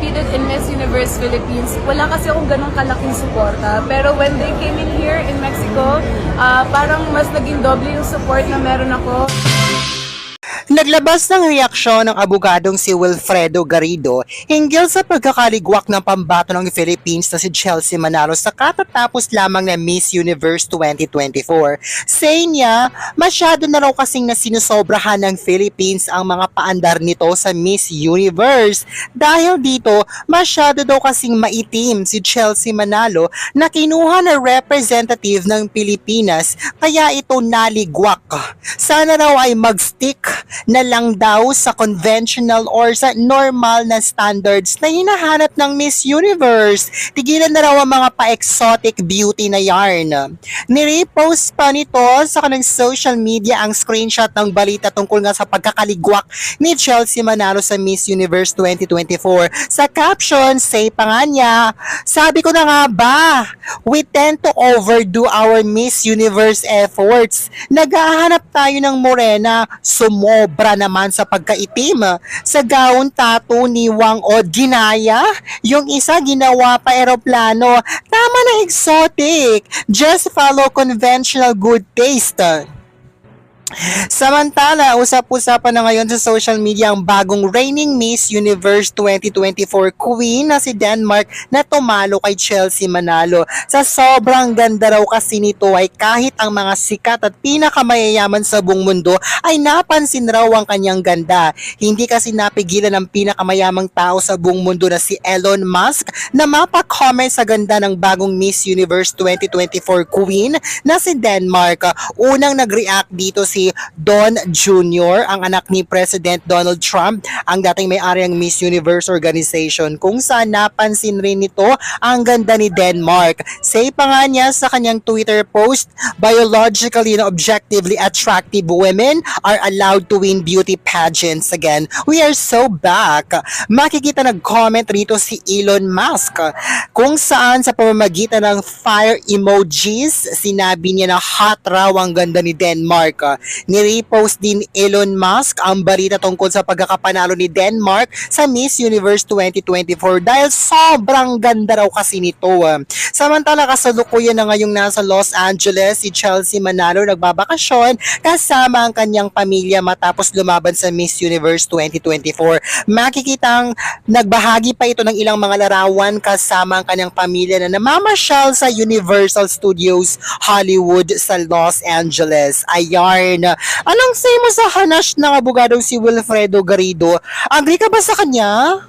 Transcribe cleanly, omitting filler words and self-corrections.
competed in Miss Universe Philippines, wala kasi akong ganong kalaking suporta. Pero when they came in here in Mexico, parang mas naging doble yung support na meron ako. Naglabas ng reaksyon ng abogadong si Wilfredo Garrido hinggil sa pagkakaligwak ng pambato ng Philippines na si Chelsea Manalo sa katatapos lamang na Miss Universe 2024. Say niya, masyado na raw kasing nasinusobrahan ng Philippines ang mga paandar nito sa Miss Universe. Dahil dito, masyado daw kasing maitim si Chelsea Manalo na kinuha na representative ng Pilipinas kaya ito naligwak. Sana raw ay mag-stick na lang daw sa conventional or sa normal na standards na hinahanap ng Miss Universe. Tigilan na raw ang mga pa-exotic beauty na yarn. Nirepost pa nito sa kanyang social media ang screenshot ng balita tungkol nga sa pagkakaligwak ni Chelsea Manalo sa Miss Universe 2024. Sa caption, say pa nga niya, sabi ko na nga ba, we tend to overdo our Miss Universe efforts. Naghahanap tayo ng morena, sumobra naman sa pagkaitim. Sa gown tattoo ni Wang Od ginaya, yung isa ginawa pa eroplano. Tama na exotic. Just follow conventional good taste. Samantala, usap-usapan na ngayon sa social media ang bagong reigning Miss Universe 2024 Queen na si Denmark na tumalo kay Chelsea Manalo. Sa sobrang ganda raw kasi nito ay kahit ang mga sikat at pinakamayayaman sa buong mundo ay napansin raw ang kanyang ganda. Hindi kasi napigilan ng pinakamayamang tao sa buong mundo na si Elon Musk na mapa-comment sa ganda ng bagong Miss Universe 2024 Queen na si Denmark. Unang nag-react dito si Don Jr., ang anak ni President Donald Trump, ang dating may-ari ng Miss Universe organization, kung saan napansin rin nito ang ganda ni Denmark. Say pa nga niya sa kanyang Twitter post, biologically and objectively attractive women are allowed to win beauty pageants again. We are so back. Makikita nag-comment rito si Elon Musk, kung saan sa pamamagitan ng fire emojis, sinabi niya na hot raw ang ganda ni Denmark. Nirepost din Elon Musk ang balita tungkol sa pagkakapanalo ni Denmark sa Miss Universe 2024 dahil sobrang ganda raw kasi nito. Samantala, kasalukuyan na ngayong nasa Los Angeles si Chelsea Manalo nagbabakasyon kasama ang kanyang pamilya matapos lumaban sa Miss Universe 2024. Makikitang nagbahagi pa ito ng ilang mga larawan kasama ang kanyang pamilya na namamasyal sa Universal Studios Hollywood sa Los Angeles. Ayan. Anong say mo sa hanash ng abogadong si Wilfredo Garrido? Agree ka ba sa kanya?